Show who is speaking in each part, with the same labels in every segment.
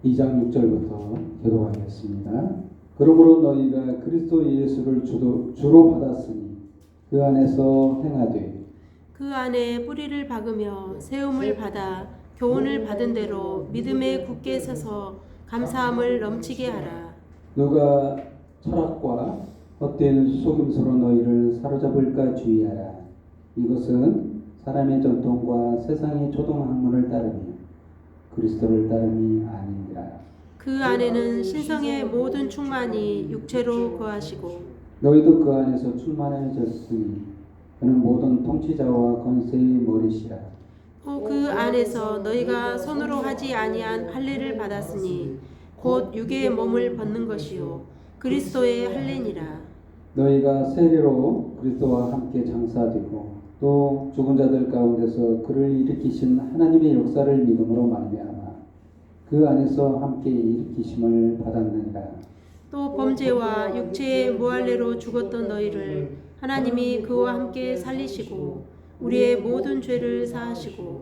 Speaker 1: 2장 6절부터 교독하겠습니다. 그러므로 너희가 그리스도 예수를 주로 받았으니 그 안에서 행하되
Speaker 2: 그 안에 뿌리를 박으며 세움을 받아 교훈을 받은 대로 믿음에 굳게 서서 감사함을 넘치게 하라.
Speaker 1: 누가 철학과 헛된 속임수로 너희를 사로잡을까 주의하라. 이것은 사람의 전통과 세상의 초등학문을 따르며 그리스도를 따름이 아니니라.
Speaker 2: 그 안에는 신성의 모든 충만이 육체로 거하시고
Speaker 1: 너희도 그 안에서 충만해졌으니 그는 모든 통치자와 권세의 머리시라.
Speaker 2: 또 그 안에서 너희가 손으로 하지 아니한 할례를 받았으니 곧 육의 몸을 벗는 것이요 그리스도의 할례니라.
Speaker 1: 너희가 세례로 그리스도와 함께 장사되고 또 죽은 자들 가운데서 그를 일으키신 하나님의 역사를 믿음으로 말미암아 그 안에서 함께 일으키심을 받았느니라.
Speaker 2: 또 범죄와 육체의 무할례로 죽었던 너희를 하나님이 그와 함께 살리시고 우리의 모든 죄를 사하시고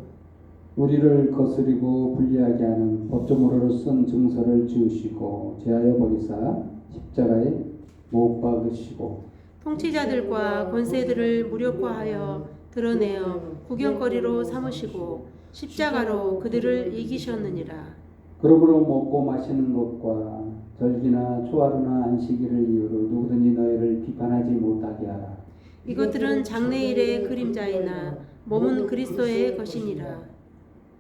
Speaker 1: 우리를 거스리고 불리하게 하는 법조문으로 쓴 증서를 지우시고 제하여 버리사 십자가에 못 박으시고
Speaker 2: 통치자들과 권세들을 무력화하여 드러내어 구경거리로 삼으시고 십자가로 그들을 이기셨느니라.
Speaker 1: 그러므로 먹고 마시는 것과 절기나 초하루나 안식일을 이유로 누구든지 너희를 비판하지 못하게 하라.
Speaker 2: 이것들은 장래일의 그림자이나 몸은 그리스도의 것이니라.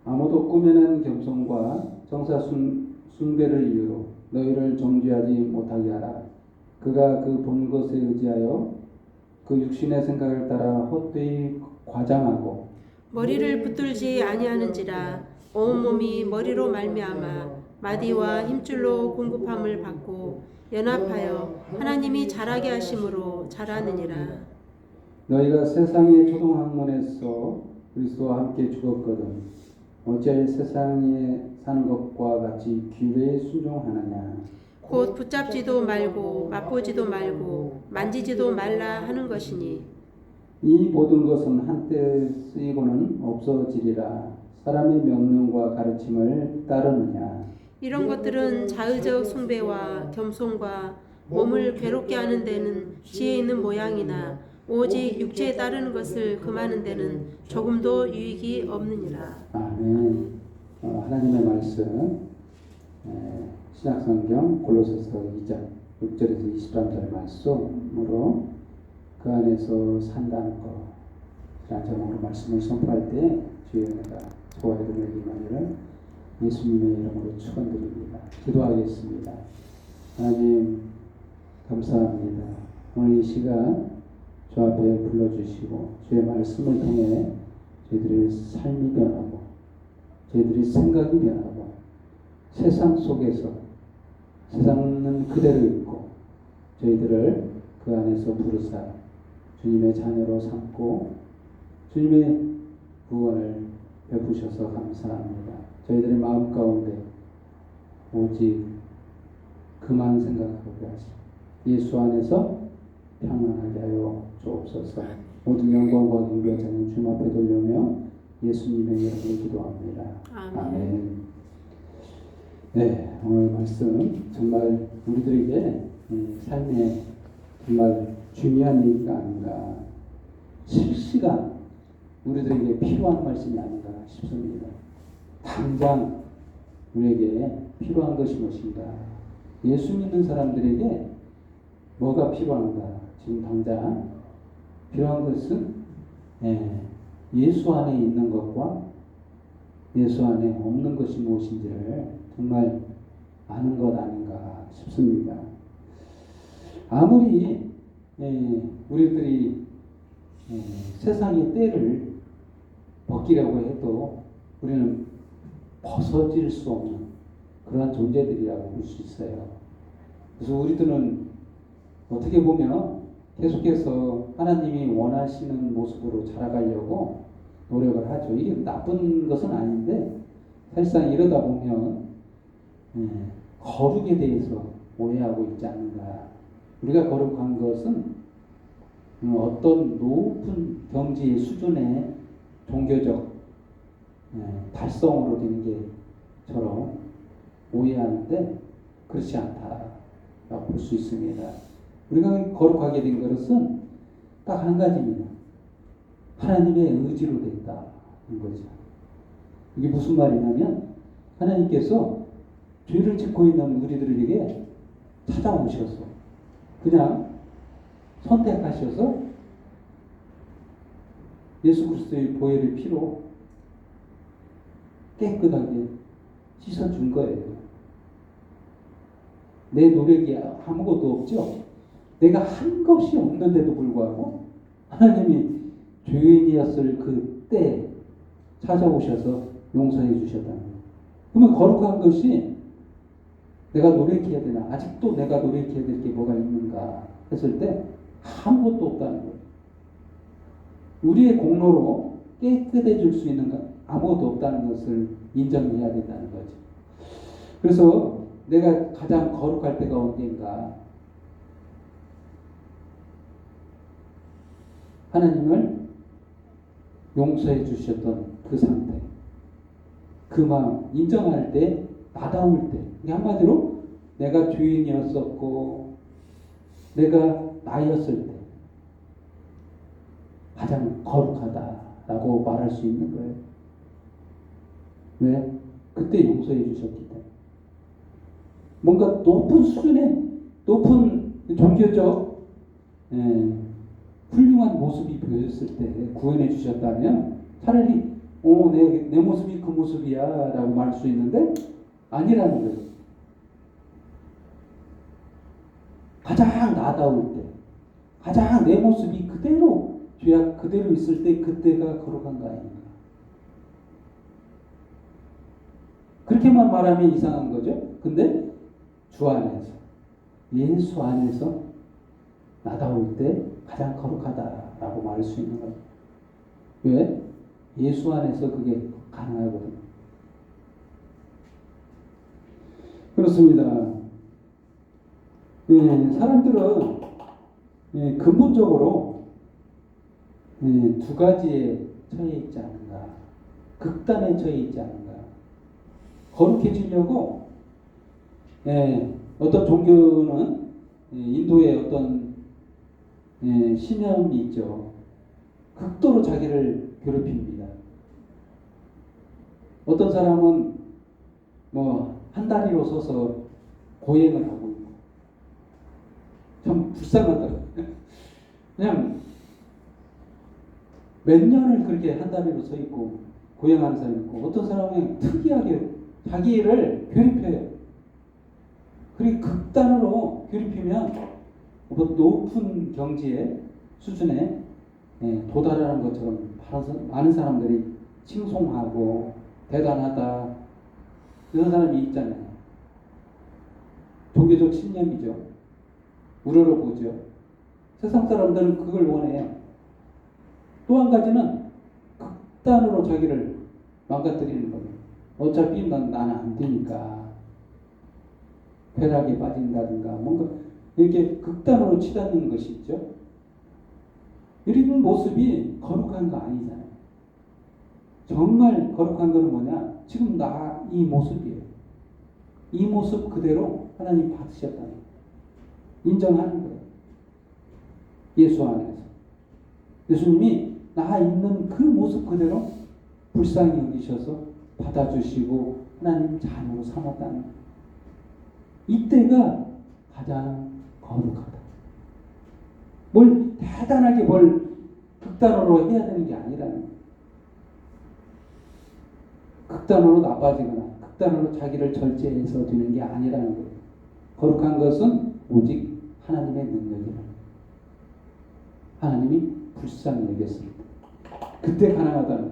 Speaker 1: 아무도 꾸며낸 겸손과 정사 숭배를 이유로 너희를 정죄하지 못하게 하라. 그가 그 본 것에 의지하여 그 육신의 생각을 따라 헛되이 과장하고
Speaker 2: 머리를 붙들지 아니하는지라 온몸이 머리로 말미암아 마디와 힘줄로 공급함을 받고 연합하여 하나님이 자라게 하심으로 자라느니라.
Speaker 1: 너희가 세상의 초등학문에서 그리스도와 함께 죽었거든 어찌하여 세상에 사는 것과 같이 규례에 순종하느냐.
Speaker 2: 곧 붙잡지도 말고 맛보지도 말고 만지지도 말라 하는 것이니
Speaker 1: 이 모든 것은 한때 쓰이고는 없어지리라. 사람의 명령과 가르침을 따르느냐.
Speaker 2: 이런 것들은 자의적 숭배와 겸손과 몸을 괴롭게 하는 데는 지혜 있는 모양이나 오직 육체에 따르는 것을 금하는 데는 조금도 유익이 없느니라.
Speaker 1: 아멘. 하나님의 말씀 신약성경 골로새서 2장 6절에서 23절 말씀으로 그 안에서 산다는 것 이런 제목으로 말씀을 선포할 때 주의 은혜가 저와 여러분에게 임하기를 예수님의 이름으로 축원드립니다. 기도하겠습니다. 하나님 감사합니다. 오늘 이 시간 주 앞에 불러주시고 주의 말씀을 통해 저희들의 삶이 변하고 저희들의 생각이 변하고 세상 속에서 세상은 그대로 있고 저희들을 그 안에서 부르사 주님의 자녀로 삼고 주님의 구원을 베푸셔서 감사합니다. 저희들의 마음 가운데 오직 그만 생각하게 하시고 예수 안에서 평안하게 하여 주옵소서. 모든 영광과 경배와 찬양 주님 앞에 돌려며 예수님의 이름으로 기도합니다. 아멘. 네, 오늘 말씀 정말 우리들에게 삶에 정말 중요한 얘기가 아닌가, 실시간 우리들에게 필요한 말씀이 아닌가 싶습니다. 당장 우리에게 필요한 것이 무엇인가? 예수 믿는 사람들에게 뭐가 필요한가? 지금 당장 필요한 것은 예수 안에 있는 것과 예수 안에 없는 것이 무엇인지를 정말 아는 것 아닌가 싶습니다. 아무리 우리들이 세상의 때를 벗기려고 해도 우리는 벗어질 수 없는 그러한 존재들이라고 볼 수 있어요. 그래서 우리들은 어떻게 보면 계속해서 하나님이 원하시는 모습으로 자라가려고 노력을 하죠. 이게 나쁜 것은 아닌데 사실상 이러다 보면 거룩에 대해서 오해하고 있지 않는가. 우리가 거룩한 것은 어떤 높은 경지의 수준의 종교적 달성으로 되는 게처럼 오해하는데 그렇지 않다라고 볼 수 있습니다. 우리가 거룩하게 된 것은 딱 한 가지입니다. 하나님의 의지로 됐다는 거죠. 이게 무슨 말이냐면 하나님께서 죄를 짓고 있는 우리들에게 찾아오셔서 그냥 선택하셔서 예수 그리스도의 보혈의 피로 깨끗하게 씻어준 거예요. 내 노력이 아무것도 없죠. 내가 한 것이 없는데도 불구하고 하나님이 죄인이었을 그때 찾아오셔서 용서해 주셨다는 거예요. 그러면 거룩한 것이 내가 노력해야 되나? 아직도 내가 노력해야 될 게 뭐가 있는가? 했을 때 아무것도 없다는 거예요. 우리의 공로로 깨끗해질 수 있는 것 아무것도 없다는 것을 인정해야 된다는 거죠. 그래서 내가 가장 거룩할 때가 언제인가? 하나님을 용서해 주셨던 그 상태, 그 마음 인정할 때, 나다울 때, 한마디로 내가 죄인이었었고 내가 나였을 때 가장 거룩하다라고 말할 수 있는 거예요. 왜? 그때 용서해 주셨기 때문에. 뭔가 높은 수준의 높은 종교적 훌륭한 모습이 보였을 때 구원해 주셨다면 차라리 내 모습이 그 모습이야 라고 말할 수 있는데 아니라는 거예요. 가장 나다울 때, 가장 내 모습이 그대로 죄악 그대로 있을 때 그때가 거룩한 거 아닌가. 그렇게만 말하면 이상한 거죠. 근데 주 안에서, 예수 안에서 나다울 때 가장 거룩하다라고 말할 수 있는 거죠. 왜? 예수 안에서 그게 가능하거든요. 그렇습니다. 사람들은 근본적으로 두 가지에 처해 있지 않은가. 극단에 처해 있지 않은가. 거룩해지려고 어떤 종교는 인도의 어떤 신념이 있죠. 극도로 자기를 괴롭힙니다. 어떤 사람은 한 다리로 서서 고행을 하고 있고 참 불쌍하더라고요. 그냥 몇 년을 그렇게 한 다리로 서 있고 고행하는 사람이 있고 어떤 사람은 특이하게 자기를 괴롭혀요. 그리고 극단으로 괴롭히면 높은 경지의 수준에 도달하는 것처럼 많은 사람들이 칭송하고 대단하다 이런 사람이 있잖아요. 종교적 신념이죠. 우러러보죠. 세상 사람들은 그걸 원해요. 또 한 가지는 극단으로 자기를 망가뜨리는 겁니다. 어차피 나는 안 되니까 쾌락에 빠진다든가 뭔가 이렇게 극단으로 치닫는 것이 있죠. 이런 모습이 거룩한 거 아니잖아요. 정말 거룩한 거는 뭐냐? 지금 이 모습이에요. 이 모습 그대로 하나님 받으셨다는 거예요. 인정하는 거예요. 예수 안에서. 예수님이 나 있는 그 모습 그대로 불쌍히 여기셔서 받아주시고 하나님 자녀로 삼았다는 거예요. 이때가 가장 거룩하다. 뭘 대단하게 극단으로 해야 되는 게 아니라는 거예요. 극단으로 나빠지거나 극단으로 자기를 절제해서 되는 게 아니라는 거예요. 거룩한 것은 오직 하나님의 능력이라는 거예요. 하나님이 불쌍히 여겼습니다. 그때 가능하다는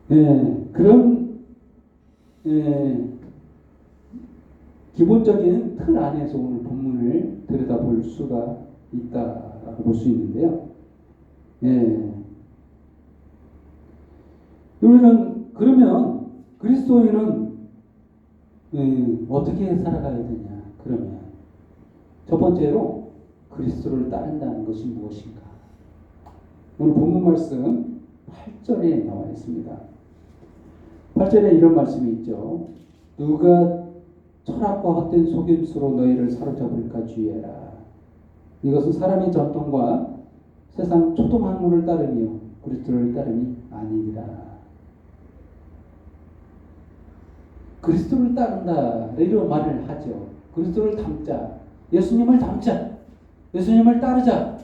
Speaker 1: 거예요. 그런 기본적인 틀 안에서 오늘 본문을 들여다볼 수가 있다라고 볼 수 있는데요. 우리는 그러면 그리스도인은 어떻게 살아가야 되냐? 그러면 첫 번째로 그리스도를 따른다는 것이 무엇인가? 오늘 본문 말씀 8절에 나와 있습니다. 8절에 이런 말씀이 있죠. 누가 철학과 헛된 속임수로 너희를 사로잡을까 주의해라. 이것은 사람의 전통과 세상 초등학문을 따르며 그리스도를 따름이 아니니라. 그리스도를 따른다 이런 말을 하죠. 그리스도를 닮자, 예수님을 닮자, 예수님을 따르자.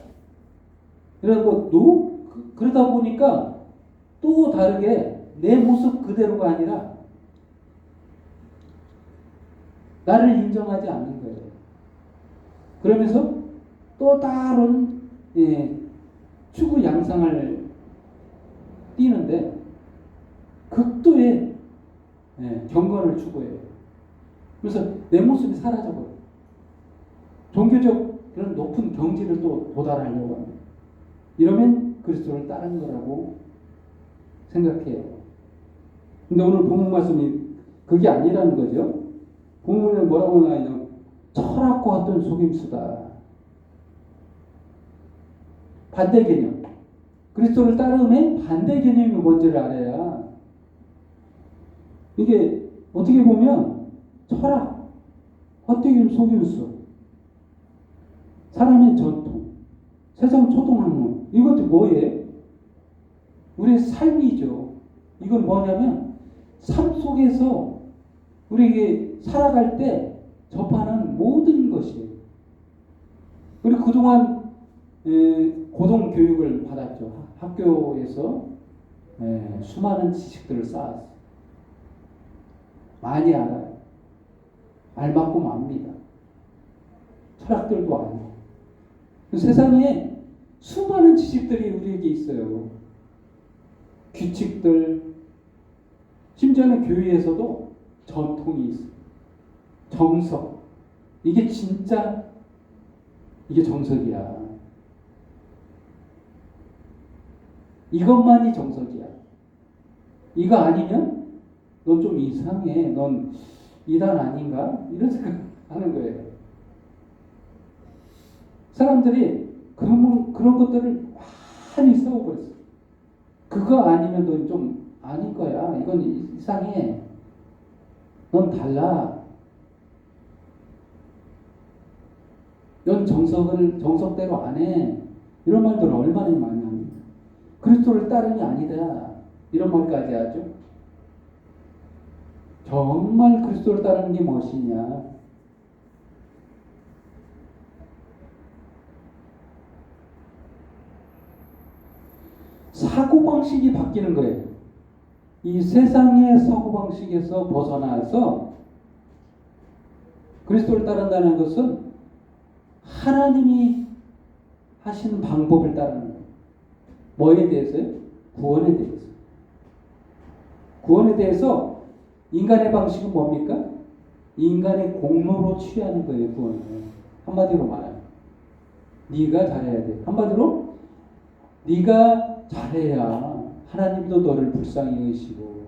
Speaker 1: 이런 것도 그러다 보니까 또 다르게 내 모습 그대로가 아니라 나를 인정하지 않는 거예요. 그러면서 또 다른 추구 양상을 띠는데 극도의 경건을 추구해요. 그래서 내 모습이 사라져버려요. 종교적 그런 높은 경지를 또 도달하려고 합니다. 이러면 그리스도를 따르는 거라고 생각해요. 근데 오늘 본문 말씀이 그게 아니라는 거죠. 본문에 뭐라고 나와있냐면 철학과 어떤 속임수다. 반대 개념. 그리스도를 따르면 반대 개념이 뭔지를 알아야 이게 어떻게 보면 철학, 헛되김 속임수, 사람의 전통, 세상 초등학문 이것도 뭐예요? 우리의 삶이죠. 이건 뭐냐면 삶 속에서 우리에게 살아갈 때 접하는 모든 것이에요. 우리 그동안 고등교육을 받았죠. 학교에서 수많은 지식들을 쌓았어요. 많이 알아요. 알만큼 압니다. 철학들도 알고. 세상에 수많은 지식들이 우리에게 있어요. 규칙들, 심지어는 교회에서도 전통이 있어요. 정석. 이게 진짜 이게 정석이야. 이것만이 정석이야. 이거 아니면 넌 좀 이상해. 넌 이단 아닌가? 이런 생각하는 거예요. 사람들이 그런 것들을 많이 써버렸어. 그거 아니면 넌 좀 아닌 거야. 이건 이상해. 넌 달라. 넌 정석대로 안 해. 이런 말들을 얼마나 많이 합니까? 그리스도를 따름이 아니다. 이런 말까지 하죠. 정말 그리스도를 따르는 게 무엇이냐? 사고방식이 바뀌는 거예요. 이 세상의 사고방식에서 벗어나서 그리스도를 따른다는 것은 하나님이 하시는 방법을 따르는 거예요. 뭐에 대해서요? 구원에 대해서. 구원에 대해서 인간의 방식은 뭡니까? 인간의 공로로 취하는 거예요. 구원을. 한마디로 말하면 네가 잘해야 돼. 한마디로 네가 잘해야 하나님도 너를 불쌍히 여기시고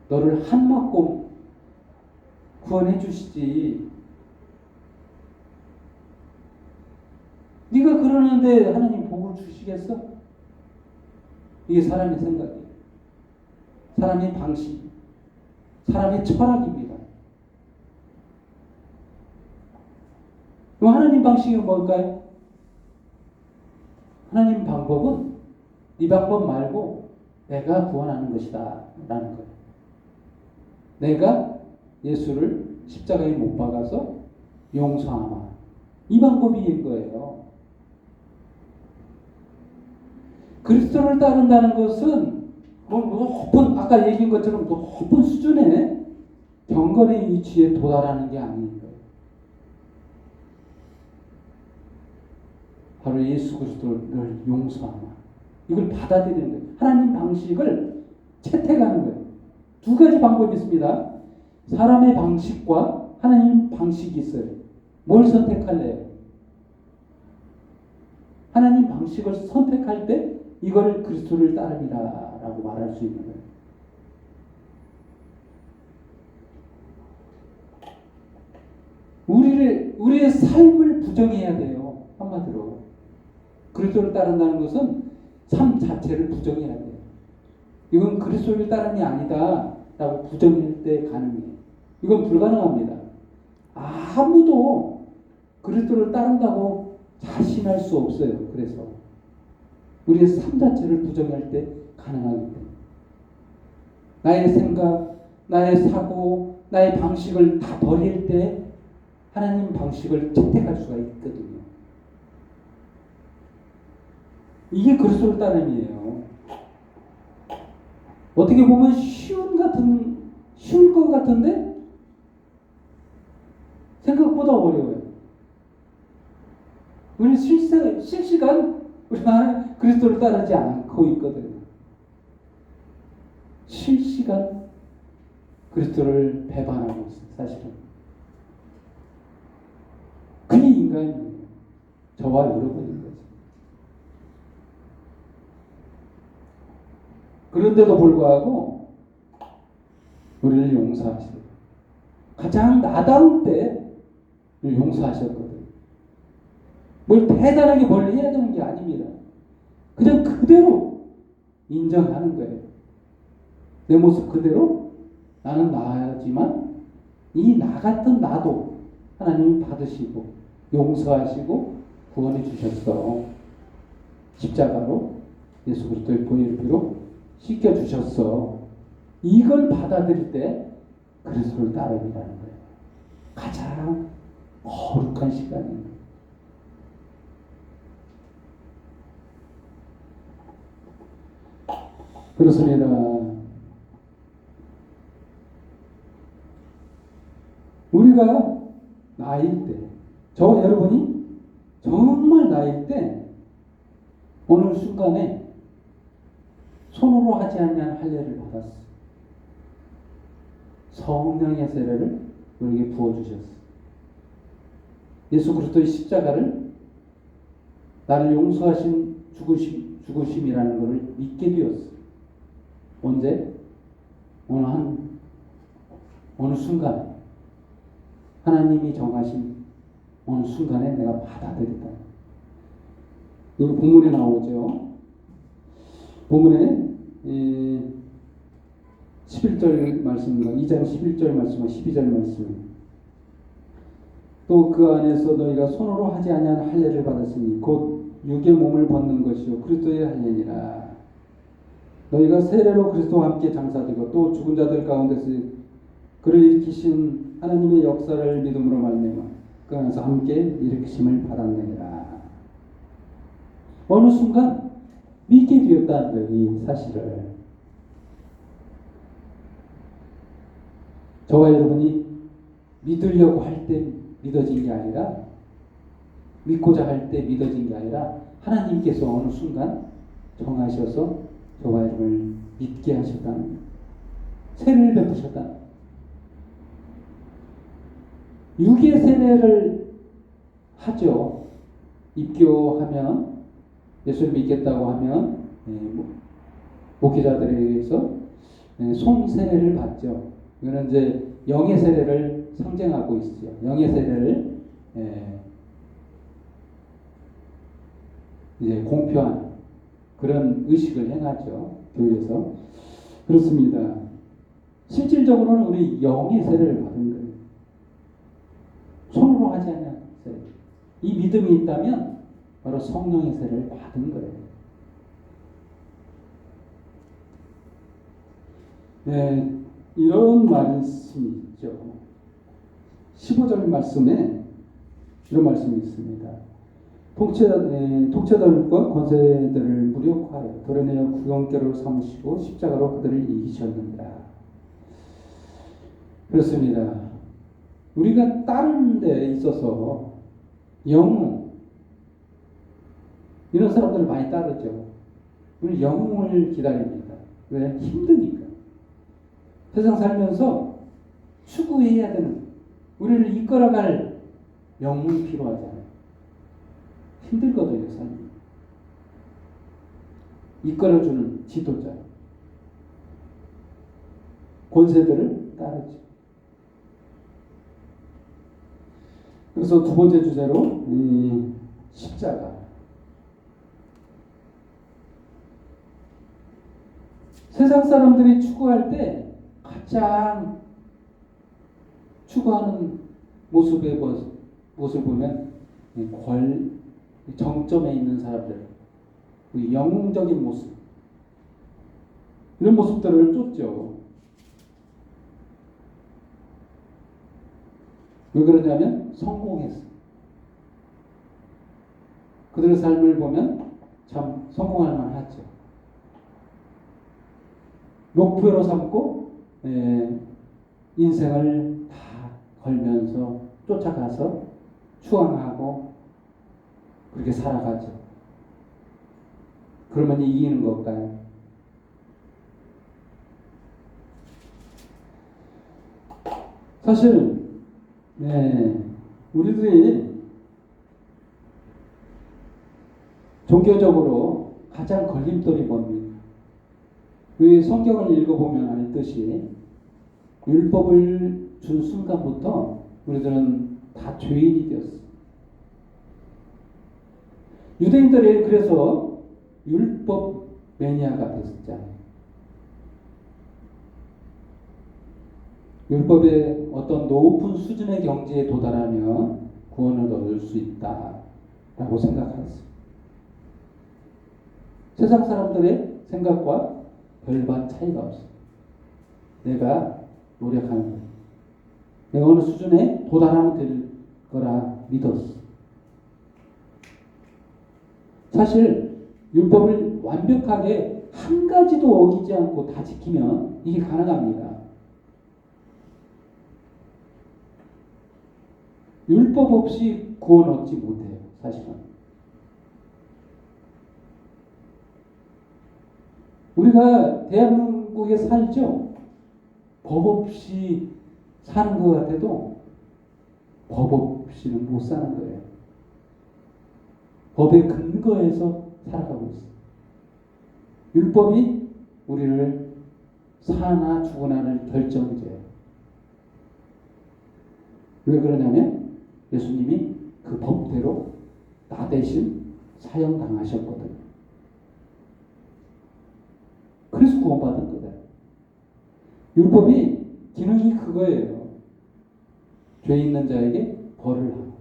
Speaker 1: 너를 한맞고 구원해 주시지. 네가 그러는데 하나님 복을 주시겠어? 이게 사람의 생각이에요. 사람의 방식, 사람의 철학입니다. 그럼 하나님 방식이 뭘까요? 하나님 방법은 네 방법 말고 내가 구원하는 것이다 라는 거예요. 내가 예수를 십자가에 못 박아서 용서하마. 이 방법인 거예요. 그리스도를 따른다는 것은 높은 아까 얘기한 것처럼 높은 수준의 경건의 위치에 도달하는 게 아닌 거예요. 바로 예수 그리스도를 용서하마. 이걸 받아들이는 거예요. 하나님 방식을 채택하는 거예요. 두 가지 방법이 있습니다. 사람의 방식과 하나님 방식이 있어요. 뭘 선택할래요? 하나님 방식을 선택할 때 이걸 그리스도를 따름이라 라고 말할 수 있는 거예요. 우리의 삶을 부정해야 돼요. 한마디로. 그리스도를 따른다는 것은 삶 자체를 부정해야 돼요. 이건 그리스도를 따름이 아니다 라고 부정할 때 가능해요. 이건 불가능합니다. 아무도 그리스도를 따른다고 자신할 수 없어요. 그래서 우리의 삶 자체를 부정할 때 가능하기 때문에 나의 생각, 나의 사고, 나의 방식을 다 버릴 때 하나님 방식을 채택할 수가 있거든요. 이게 그리스도를 따름이에요. 어떻게 보면 쉬울 것 같은데 생각보다 어려워요. 우리 실시간 우리가 그리스도를 따르지 않고 있거든요. 실시간 그리스도를 배반하고 있어요. 사실은 그게 인간이에요. 저와 여러분인 거죠. 그런데도 불구하고 우리를 용서하시고 가장 나다울 때 용서하셨거든요. 뭘 대단하게 뭘 해야 되는 게 아닙니다. 그냥 그대로 인정하는 거예요. 내 모습 그대로 나는 나지만 이 나 같은 나도 하나님이 받으시고 용서하시고 구원해 주셨어. 십자가로 예수 그리스도의 보혈 피로 씻겨 주셨어. 이걸 받아들일 때 그리스도를 따르기라는 거예요. 가장 거룩한 시간입니다. 그렇습니다. 우리가 나일 때, 저와 여러분이 정말 나일 때 어느 순간에 손으로 하지 않는 할례를 받았어. 성령의 세례를 우리에게 부어주셨어. 예수 그리스도의 십자가를 나를 용서하신 죽으심이라는 것을 믿게 되었어. 언제? 어느 순간 하나님이 정하신 어느 순간에 내가 받아들였다. 이거 본문에 나오죠. 본문에 11절 말씀과 2장 11절 말씀과 12절 말씀. 또 그 안에서 너희가 손으로 하지 아니한 할례를 받았으니 곧 육의 몸을 벗는 것이요 그리스도의 할례니라. 너희가 세례로 그리스도와 함께 장사되고 또 죽은 자들 가운데서 그를 일으키신 하나님의 역사를 믿음으로 말미암아 그 안에서 함께 일으키심을 받았느니라. 어느 순간 믿게 되었다는 거예요. 이 사실을. 저와 여러분이 믿으려고 할 때 믿어진 게 아니라 믿고자 할 때 믿어진 게 아니라 하나님께서 어느 순간 정하셔서 저와 여러분을 믿게 하셨다는, 세례를 베푸셨다는, 육의 세례를 하죠. 입교하면, 예수를 믿겠다고 하면 목회자들에게서 손 세례를 받죠. 이거는 이제 영의 세례를 상징하고 있죠. 영의 세례를 이제 공표하는 그런 의식을 행하죠. 교회에서. 그렇습니다. 실질적으로는 우리 영의 세례를 받은 거예요. 손으로 하지 않는 세례. 이 믿음이 있다면 바로 성령의 세례를 받은 거예요. 네, 이런 말씀이 있죠. 15절 말씀에 이런 말씀이 있습니다. 독재자들과 권세들을 무력화하여 드러내어 구경거리로 삼으시고 십자가로 그들을 이기셨느니라. 그렇습니다. 우리가 따르는 데 있어서 영웅, 이런 사람들을 많이 따르죠. 우리 영웅을 기다립니다. 왜? 힘드니까. 세상 살면서 추구해야 되는, 우리를 이끌어갈 영웅이 필요하잖아요. 힘들거든요, 삶이. 이끌어주는 지도자. 권세들을 따르죠. 그래서 두 번째 주제로 십자가. 세상 사람들이 추구할 때 가장 추구하는 모습을 보면 정점에 있는 사람들, 영웅적인 모습, 이런 모습들을 쫓죠. 왜 그러냐면 성공했어. 그들의 삶을 보면 참 성공할 만하죠. 목표로 삼고 인생을 다 걸면서 쫓아가서 추앙하고 그렇게 살아가죠. 그러면 이기는 걸까요? 사실 우리들이 종교적으로 가장 걸림돌이 뭡니까? 그 성경을 읽어보면 알듯이 율법을 준 순간부터 우리들은 다 죄인이 되었어. 유대인들이 그래서 율법 매니아가 됐었잖아요. 율법의 어떤 높은 수준의 경지에 도달하면 구원을 얻을 수 있다라고 생각했어요. 세상 사람들의 생각과 별반 차이가 없어요. 내가 노력하는 거예요. 내가 어느 수준에 도달하면 될 거라 믿었어. 사실 율법을 완벽하게 한 가지도 어기지 않고 다 지키면 이게 가능합니다. 율법 없이 구원 얻지 못해요. 사실은. 우리가 대한민국에 살죠. 법 없이 사는 것 같아도 법 없이는 못 사는 거예요. 법의 근거에서 살아가고 있어요. 율법이 우리를 사나 죽으나를 결정지어요. 왜 그러냐면 예수님이 그 법대로 나 대신 사형당하셨거든요. 그래서 구원받은 거다. 율법이 기능이 그거예요. 죄 있는 자에게 벌을 하고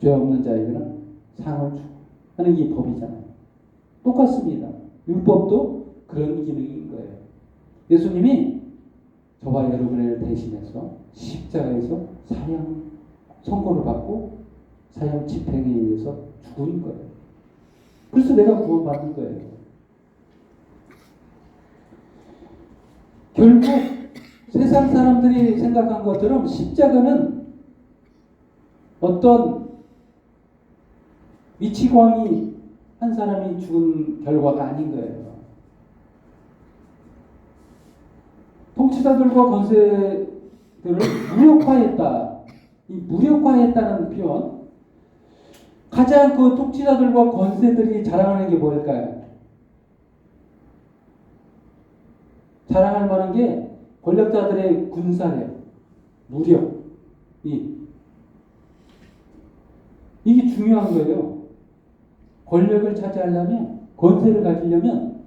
Speaker 1: 죄 없는 자에게는 상을 주고 하는 게 법이잖아요. 똑같습니다. 율법도 그런 기능인 거예요. 예수님이 저와 여러분을 대신해서 십자가에서 사형 선고를 받고 사형 집행에 의해서 죽은 거예요. 그래서 내가 구원받는 거예요. 결국 세상 사람들이 생각한 것처럼 십자가는 어떤 미치광이 한 사람이 죽은 결과가 아닌 거예요. 통치자들과 권세들을 무력화했다. 이 무력화했다는 표현, 가장 그 통치자들과 권세들이 자랑하는 게 뭘까요? 자랑할 만한 게 권력자들의 군사력, 무력, 이게 중요한 거예요. 권력을 차지하려면, 권세를 가지려면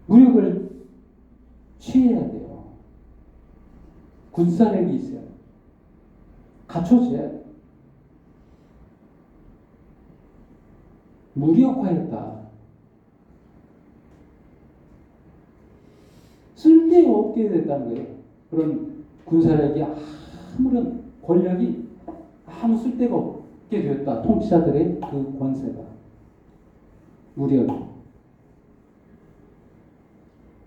Speaker 1: 무력을 취해야 돼요. 군사력이 있어야 돼요. 갖춰져야 돼요. 무력화했다. 쓸데없게 됐다는 거예요. 그런 군사력이 아무런 권력이 아무 쓸데가 없게 되었다. 통치자들의 그 권세가. 무력이.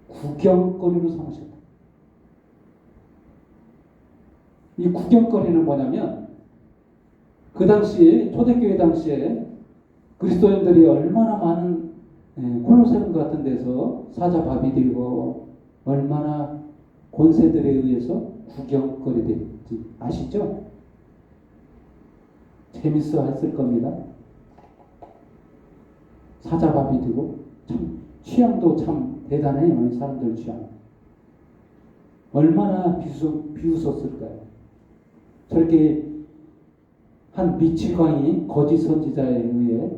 Speaker 1: 구경거리로 삼으셨다. 이 구경거리는 뭐냐면 그 당시에 초대교회 당시에 그리스도인들이 얼마나 많은 콜로세움 같은 데서 사자밥이 되고 얼마나 권세들에 의해서 구경거리 됐지 아시죠? 재밌어 했을 겁니다. 사자밥이 되고 참 취향도 참 대단해요. 사람들 취향. 얼마나 비웃었을까요? 저렇게 한 미치광이 거짓 선지자에 의해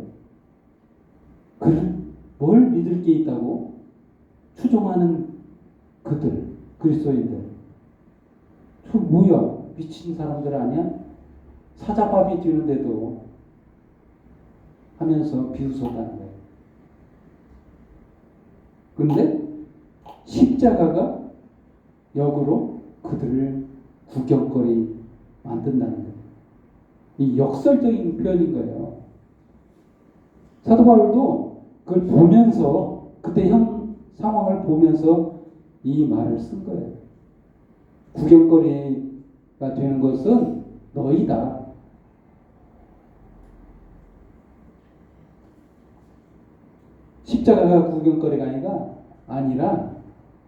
Speaker 1: 뭘 믿을 게 있다고 추종하는 그들, 그리스도인들. 저 뭐야? 미친 사람들 아니야? 사자밥이 뛰는데도 하면서 비웃었다는 거예요. 근데 십자가가 역으로 그들을 구경거리 만든다는 거예요. 이 역설적인 표현인 거예요. 사도 바울도 그걸 보면서, 그때 형 상황을 보면서 이 말을 쓴 거예요. 구경거리가 되는 것은 너희다. 십자가가 구경거리가 아니라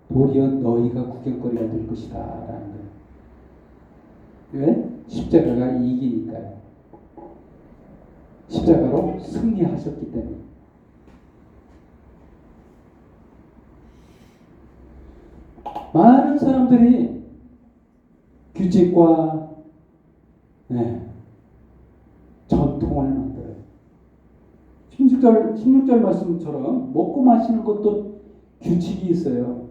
Speaker 1: 도리어 너희가 구경거리가 될 것이다 라는 거예요. 왜? 십자가가 이기니까요. 십자가로 승리하셨기 때문에. 많은 사람들이 규칙과 전통을 만들어요. 16절 말씀처럼 먹고 마시는 것도 규칙이 있어요.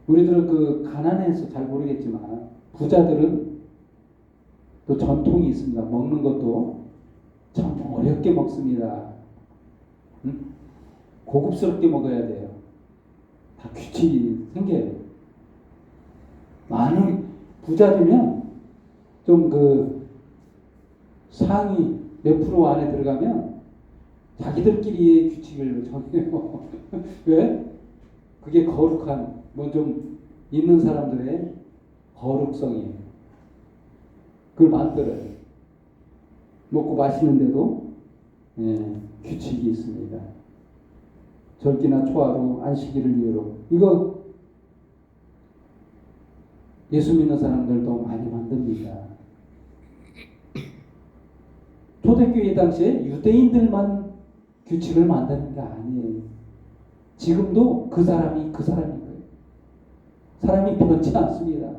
Speaker 1: 우리들은 그 가난해서 잘 모르겠지만 부자들은 또 전통이 있습니다. 먹는 것도 참 어렵게 먹습니다. 응? 고급스럽게 먹어야 돼요. 다 규칙이 생겨요. 많은 부자들면 좀 그 상위 몇 프로 안에 들어가면 자기들끼리의 규칙을 정해요. 왜? 그게 거룩한, 뭐 좀 있는 사람들의 거룩성이에요. 그걸 만들어요. 먹고 마시는데도 규칙이 있습니다. 절기나 초하루, 안식일을 이유로. 이거 예수 믿는 사람들도 많이 만듭니다. 초대교회 당시에 유대인들만 규칙을 만드는 게 아니에요. 지금도 그 사람인 거예요. 사람이 변치 않습니다.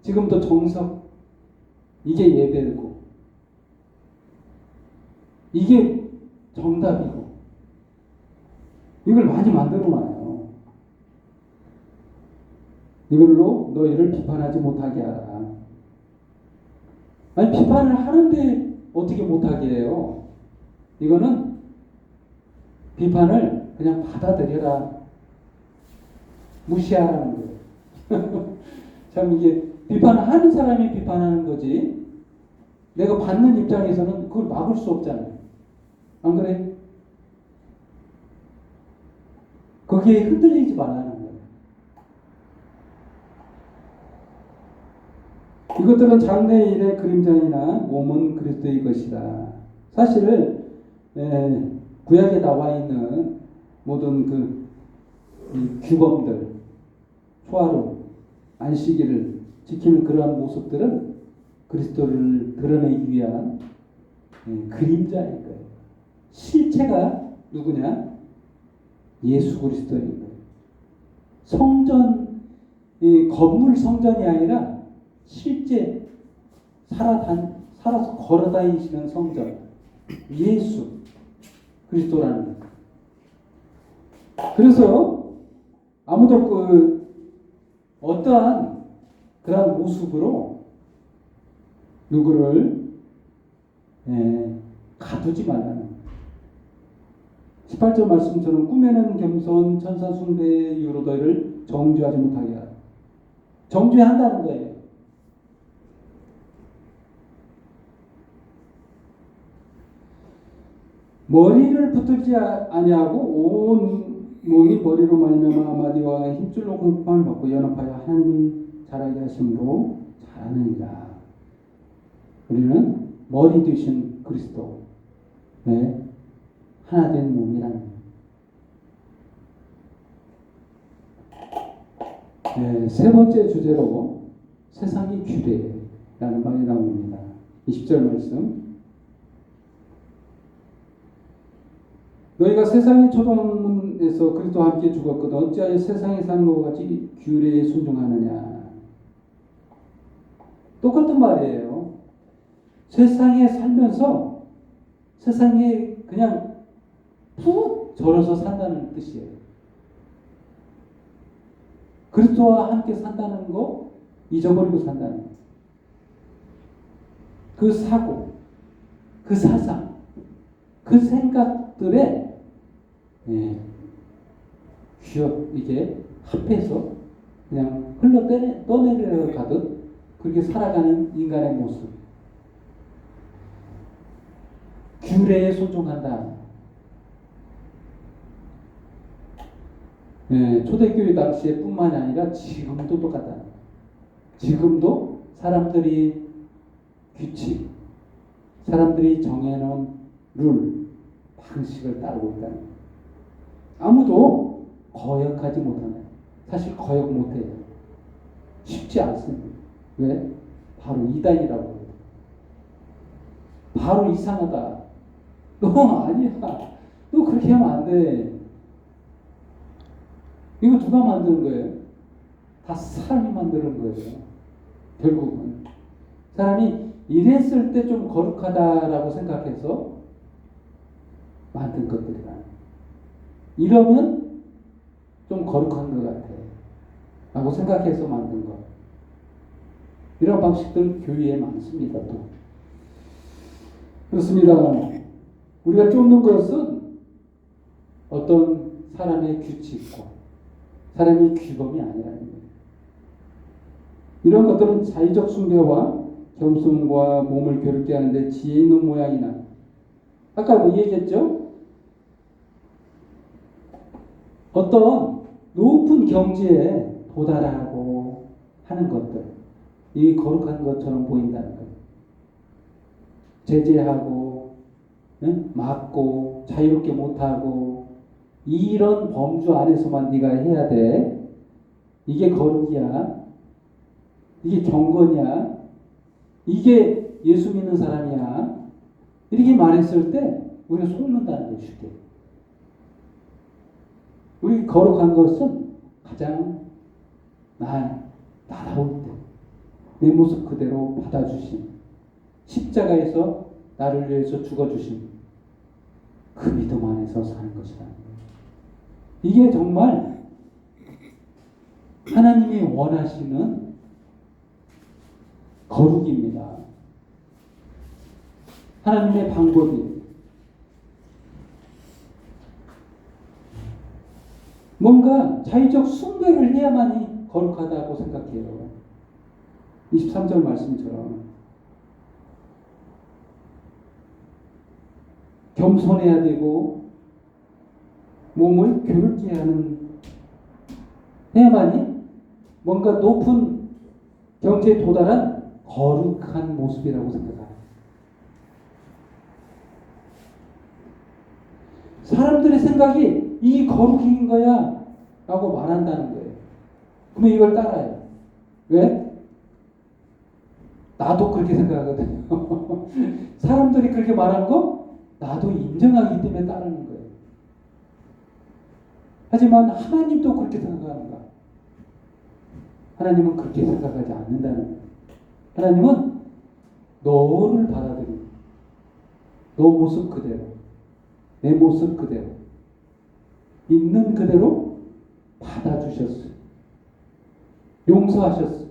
Speaker 1: 지금도 정석, 이게 예배고, 이게 정답이고, 이걸 많이 만들어 놔요. 이걸로 너희를 비판하지 못하게 하라. 아니, 비판을 하는데 어떻게 못하게 해요? 이거는 비판을 그냥 받아들여라. 무시하라는 거예요. 참 이게 비판을 하는 사람이 비판하는 거지, 내가 받는 입장에서는 그걸 막을 수 없잖아요. 안 그래? 거기에 흔들리지 말라는 거예요. 이것들은 장래일의 그림자이나 몸은 그리스도의 것이다. 사실 구약에 나와 있는 모든 그 규범들, 초하루, 안식일을 지키는 그러한 모습들은 그리스도를 드러내기 위한 그림자인 거예요. 실체가 누구냐? 예수 그리스도인 거예요. 성전, 건물 성전이 아니라 실제 살아서 걸어다니시는 성전, 예수 그리스도라는 거예요. 그래서 아무도 어떠한 그런 모습으로 누구를 가두지 말라는 거예요. 18절 말씀처럼 꿈에는 겸손, 천사 숭배의 이유로 너희를 정죄하지 못하게 하라. 정죄해야 한다는 거예요. 머리를 붙들지 아니하고 온 몸이 머리로 말미암아 마디와 힘줄로 공포함을 받고 연합하여 하나님이 자라게 하심으로 자라느니라. 우리는 머리 되신 그리스도, 하나 된 몸이라는 거예요. 세 번째 주제로 세상의 규례라는 말이 나옵니다. 20절 말씀. 너희가 세상의 초동문에서 그리스도와 함께 죽었거든 어찌하여 세상에 사는 것과 같이 규례에 순종하느냐. 똑같은 말이에요. 세상에 살면서 세상에 그냥 푹 절어서 산다는 뜻이에요. 그리스도와 함께 산다는 거 잊어버리고 산다는 거. 그 사고, 그 사상, 그 생각들에 이게 합해서 그냥 떠내려 가듯 그렇게 살아가는 인간의 모습. 규례에 순종한다. 초대교회 당시에 뿐만이 아니라 지금도 똑같다. 지금도 사람들이 규칙, 사람들이 정해놓은 룰, 방식을 따르고 있다는 거예요. 아무도 거역하지 못하는, 사실 거역 못해요. 쉽지 않습니다. 왜? 바로 이단이라고 해요. 바로 이상하다. 너 아니야. 너 그렇게 하면 안 돼. 이거 누가 만드는 거예요? 다 사람이 만드는 거예요. 결국은 사람이 이랬을 때 좀 거룩하다라고 생각해서 만든 것들이라. 이러면 좀 거룩한 것 같아 라고 생각해서 만든 것. 이런 방식들 교회에 많습니다. 또 그렇습니다. 우리가 쫓는 것은 어떤 사람의 규칙과 사람의 규범이 아니라는 거예요. 이런 것들은 자의적 숭배와 겸손과 몸을 괴롭게 하는데 지혜 있는 모양이나, 아까 뭐 얘기했죠? 어떤 높은 경지에 도달하고 하는 것들, 이 거룩한 것처럼 보인다는 거예요. 제재하고, 막고, 자유롭게 못하고, 이런 범주 안에서만 네가 해야 돼. 이게 거룩이야. 이게 경건이야. 이게 예수 믿는 사람이야. 이렇게 말했을 때 우리가 속는다는 거예요. 쉽게. 우리 거룩한 것은 가장 나다울 때 내 모습 그대로 받아주신, 십자가에서 나를 위해서 죽어주신 그 믿음 안에서 사는 것이다. 이게 정말 하나님이 원하시는 거룩입니다. 하나님의 방법이 뭔가 자의적 숭배를 해야만이 거룩하다고 생각해요. 23절 말씀처럼 겸손해야 되고 몸을 괴롭게 해야만이 뭔가 높은 경지에 도달한 거룩한 모습이라고 생각합니다. 사람들의 생각이 이 거룩인 거야 라고 말한다는 거예요. 그러면 이걸 따라요. 왜? 나도 그렇게 생각하거든요. 사람들이 그렇게 말한 거 나도 인정하기 때문에 따르는 거예요. 하지만 하나님도 그렇게 생각하는가? 하나님은 그렇게 생각하지 않는다는 거예요. 하나님은 너를 받아들이고 너 모습 그대로, 내 모습 그대로, 있는 그대로 받아주셨어요. 용서하셨어요.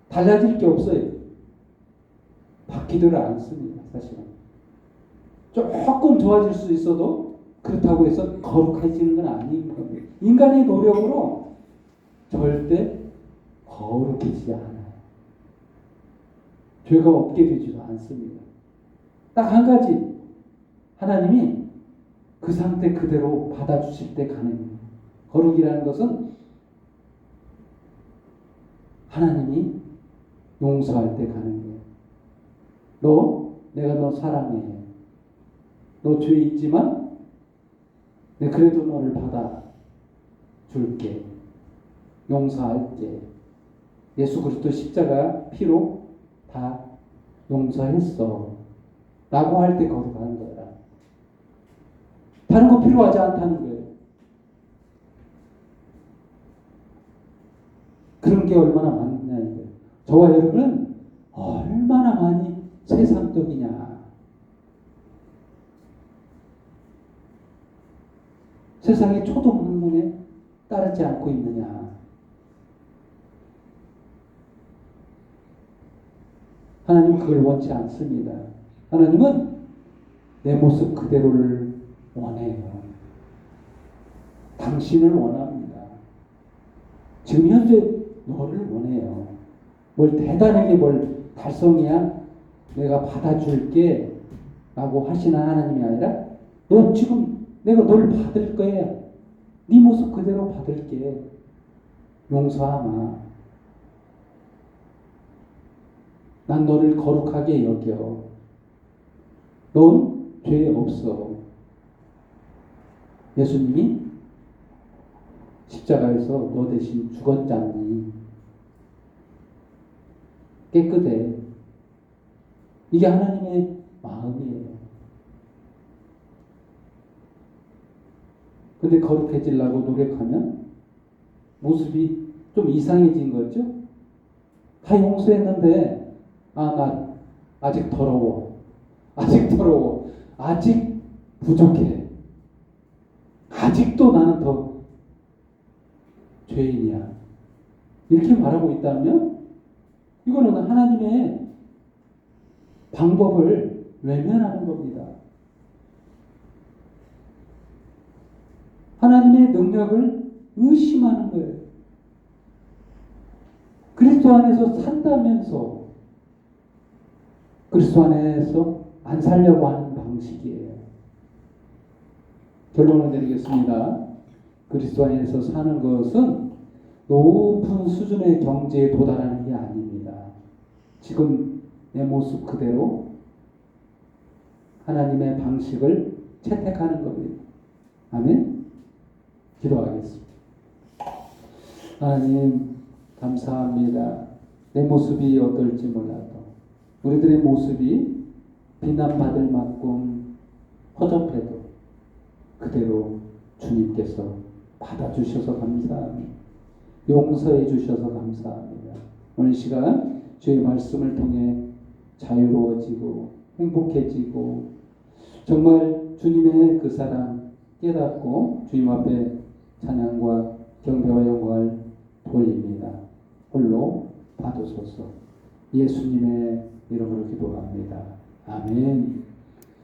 Speaker 1: 달라질 게 없어요. 바뀌지를 않습니다. 사실은. 조금 좋아질 수 있어도 그렇다고 해서 거룩해지는 건 아닌 겁니다. 인간의 노력으로 절대 거룩해지지 않아요. 죄가 없게 되지도 않습니다. 딱 한 가지, 하나님이 그 상태 그대로 받아주실 때 가능해요. 거룩이라는 것은 하나님이 용서할 때 가능해요. 내가 너 사랑해. 너 죄 있지만 내가 그래도 너를 받아줄게. 용서할게. 예수 그리스도 십자가 피로 다 용서했어 라고 할 때 거룩한 거야. 다른 거 필요하지 않다는 거예요. 그런 게 얼마나 많냐 이거예요. 저와 여러분은 얼마나 많이 세상적이냐. 세상의 초등학문에 따르지 않고 있느냐? 하나님은 그걸 원치 않습니다. 하나님은 내 모습 그대로를 원해요. 당신을 원합니다. 지금 현재 너를 원해요. 뭘 대단하게 뭘 달성해야 내가 받아줄게 라고 하시는 하나님이 아니라 너 지금 내가 널 받을 거야. 네 모습 그대로 받을게. 용서하마. 난 너를 거룩하게 여겨. 넌 죄 없어. 예수님이 십자가에서 너 대신 죽었잖니. 깨끗해. 이게 하나님의 마음이에요. 근데 거룩해지려고 노력하면 모습이 좀 이상해진 거죠? 다 용서했는데 나 아직 더러워. 아직 더러워. 아직 부족해. 아직도 나는 더 죄인이야. 이렇게 말하고 있다면 이거는 하나님의 방법을 외면하는 겁니다. 하나님의 능력을 의심하는 거예요. 그리스도 안에서 산다면서 그리스도 안에서 안 살려고 하는 방식이에요. 결론을 내리겠습니다. 그리스도 안에서 사는 것은 높은 수준의 경지에 도달하는 게 아닙니다. 지금 내 모습 그대로 하나님의 방식을 채택하는 겁니다. 아멘. 기도하겠습니다. 하나님 감사합니다. 내 모습이 어떨지 몰라도 우리들의 모습이 비난받을 만큼 허접해도 그대로 주님께서 받아주셔서 감사합니다. 용서해 주셔서 감사합니다. 오늘 시간 주의 말씀을 통해 자유로워지고 행복해지고 정말 주님의 그 사랑 깨닫고 주님 앞에 찬양과 경배와 영광을 돌립니다. 홀로 받으소서. 예수님의 이름으로 기도합니다. 아멘.